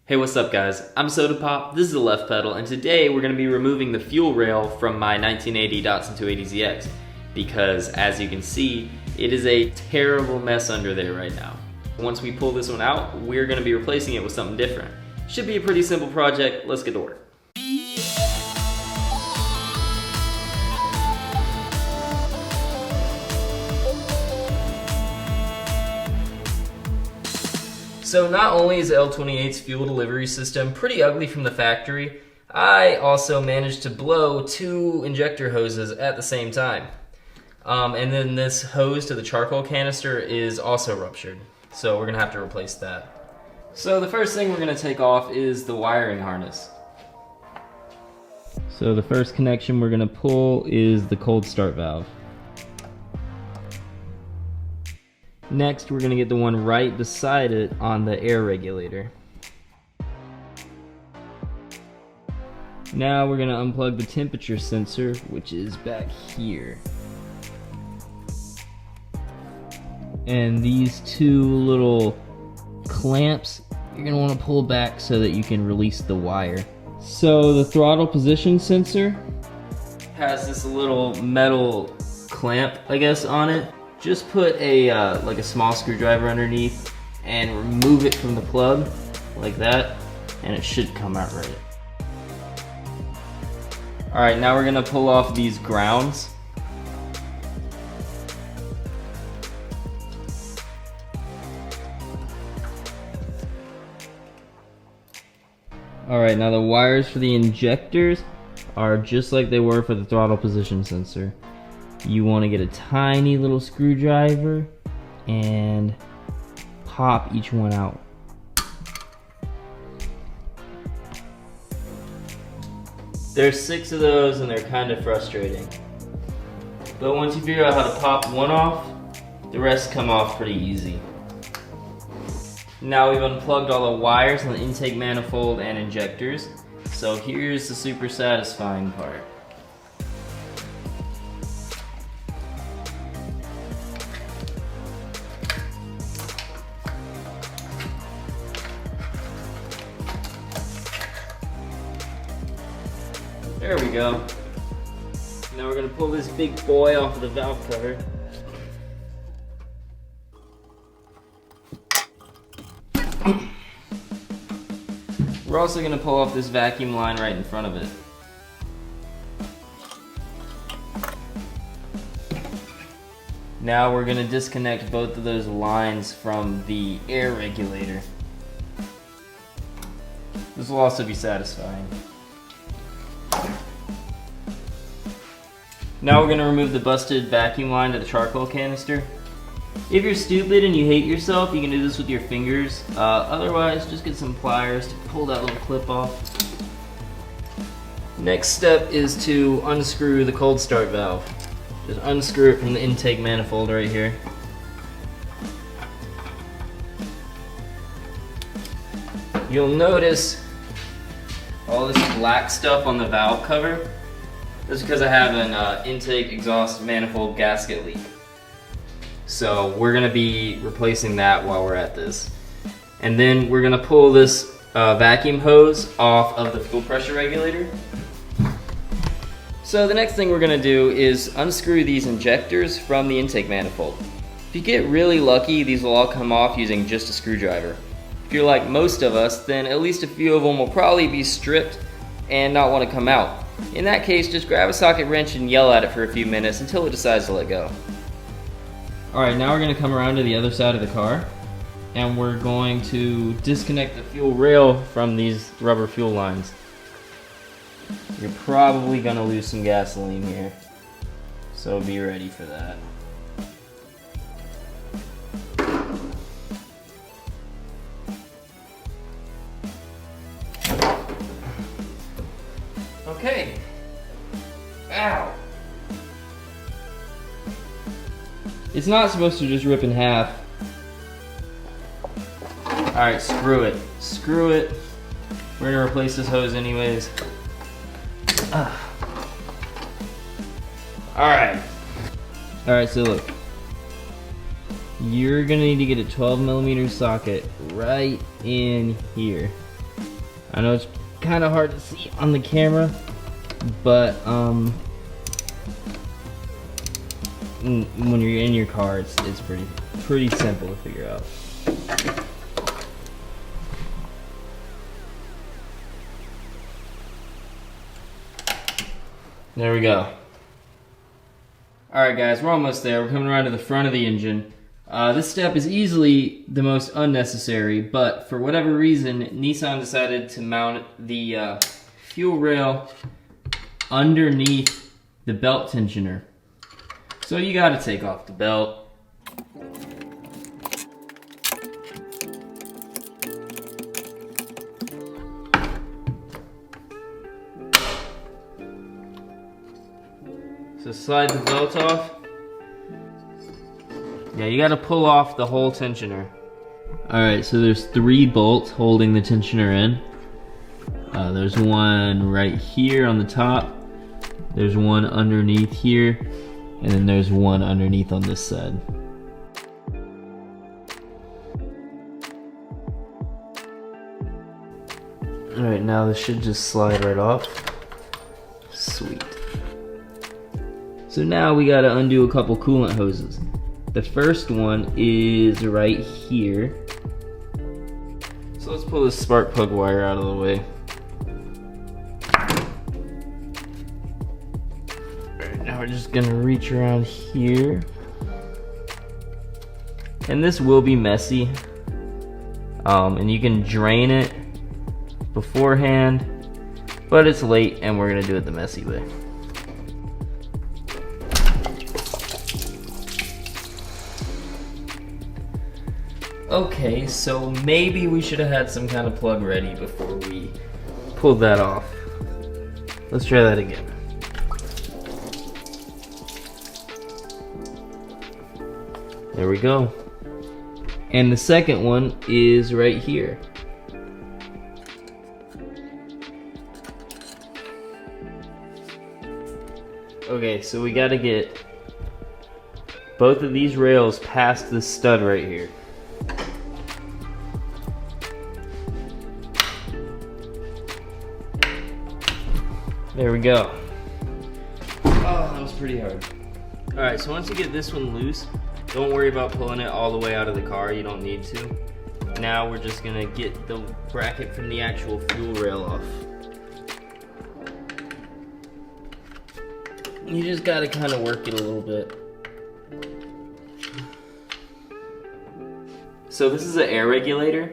Hey, what's up guys? I'm Soda Pop, this is the left pedal, and today we're going to be removing the fuel rail from my 1980 Datsun 280zx because, as you can see, it is a terrible mess under there right now. Once we pull this one out, we're going to be replacing it with something different. Should be a pretty simple project, let's get to work. So not only is the L28's fuel delivery system pretty ugly from the factory, I also managed to blow two injector hoses at the same time. And then this hose to the charcoal canister is also ruptured, so we're gonna have to replace that. So the first thing we're gonna take off is the wiring harness. So the first connection we're gonna pull is the cold start valve. Next, we're going to get the one right beside it on the air regulator. Now we're going to unplug the temperature sensor, which is back here. And these two little clamps, you're going to want to pull back so that you can release the wire. So the throttle position sensor has this little metal clamp, I guess, on it. Just put a like a small screwdriver underneath and remove it from the plug like that, and it should come out right. Alright, now we're gonna pull off these grounds. Alright, now the wires for the injectors are just like they were for the throttle position sensor. You want to get a tiny little screwdriver and pop each one out. There's 6 of those and they're kind of frustrating. But once you figure out how to pop one off, the rest come off pretty easy. Now we've unplugged all the wires on the intake manifold and injectors. So here's the super satisfying part. There we go. Now we're going to pull this big boy off of the valve cover. We're also going to pull off this vacuum line right in front of it. Now we're going to disconnect both of those lines from the air regulator. This will also be satisfying. Now we're going to remove the busted vacuum line to the charcoal canister. If you're stupid and you hate yourself, you can do this with your fingers. Otherwise, just get some pliers to pull that little clip off. Next step is to unscrew the cold start valve. Just unscrew it from the intake manifold right here. You'll notice all this black stuff on the valve cover. That's because I have an intake exhaust manifold gasket leak. So we're going to be replacing that while we're at this. And then we're going to pull this vacuum hose off of the fuel pressure regulator. So the next thing we're going to do is unscrew these injectors from the intake manifold. If you get really lucky, these will all come off using just a screwdriver. If you're like most of us, then at least a few of them will probably be stripped and not want to come out. In that case, just grab a socket wrench and yell at it for a few minutes until it decides to let go. Alright, now we're going to come around to the other side of the car, and we're going to disconnect the fuel rail from these rubber fuel lines. You're probably going to lose some gasoline here, so be ready for that. Okay. Ow. It's not supposed to just rip in half. Alright, screw it. Screw it. We're gonna replace this hose anyways. Alright. Alright, so look. You're gonna need to get a 12mm socket right in here. I know it's kind of hard to see on the camera, but when you're in your car, it's pretty simple to figure out. There we go. Alright guys, we're almost there. We're coming around to the front of the engine. This step is easily the most unnecessary, but for whatever reason, Nissan decided to mount the fuel rail underneath the belt tensioner. So you gotta take off the belt. So slide the belt off. Yeah, you gotta pull off the whole tensioner. Alright, so there's 3 bolts holding the tensioner in. There's one right here on the top. There's one underneath here. And then there's one underneath on this side. Alright, now this should just slide right off. Sweet. So now we gotta undo a couple coolant hoses. The first one is right here. So let's pull this spark plug wire out of the way. Alright, now we're just gonna reach around here. And this will be messy. And you can drain it beforehand, but it's late and we're gonna do it the messy way. Okay, so maybe we should have had some kind of plug ready before we pulled that off. Let's try that again. There we go. And the second one is right here. Okay, so we gotta get both of these rails past this stud right here. There we go. Oh, that was pretty hard. Alright, so once you get this one loose, don't worry about pulling it all the way out of the car, you don't need to. Now we're just gonna get the bracket from the actual fuel rail off. You just gotta kind of work it a little bit. So this is an air regulator,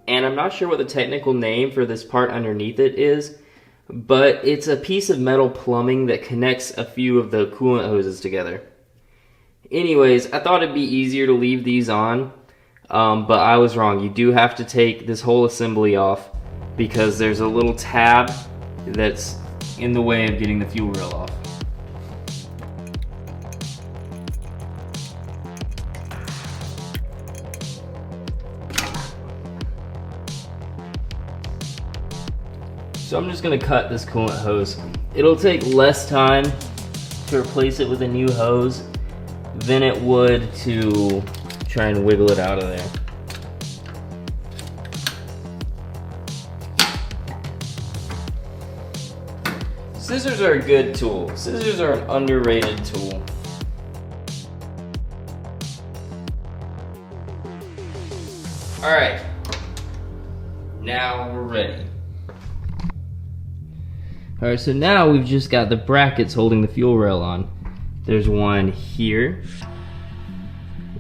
and I'm not sure what the technical name for this part underneath it is, but it's a piece of metal plumbing that connects a few of the coolant hoses together. Anyways, I thought it'd be easier to leave these on, but I was wrong. You do have to take this whole assembly off because there's a little tab that's in the way of getting the fuel rail off. So I'm just gonna cut this coolant hose. It'll take less time to replace it with a new hose than it would to try and wiggle it out of there. Scissors are a good tool. Scissors are an underrated tool. Alright, now we're ready. Alright, so now we've just got the brackets holding the fuel rail on. There's one here,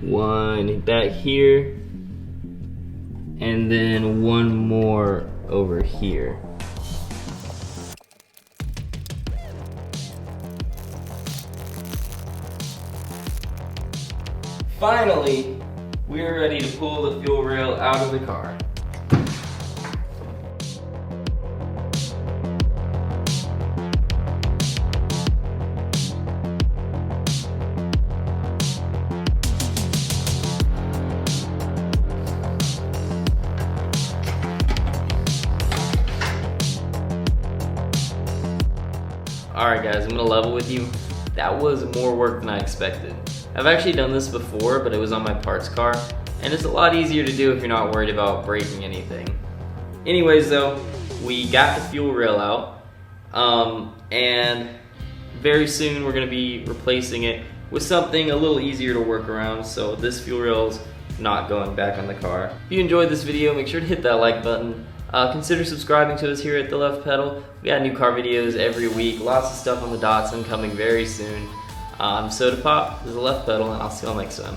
one back here, and then one more over here. Finally, we're ready to pull the fuel rail out of the car. Alright guys, I'm gonna level with you. That was more work than I expected. I've actually done this before, but it was on my parts car, and it's a lot easier to do if you're not worried about breaking anything. Anyways though, we got the fuel rail out, and very soon we're going to be replacing it with something a little easier to work around, so this fuel rail is not going back on the car. If you enjoyed this video, make sure to hit that like button. Consider subscribing to us here at The Left Pedal. We got new car videos every week, lots of stuff on the Datsun coming very soon. So to pop, this is The Left Pedal, and I'll see y'all next time.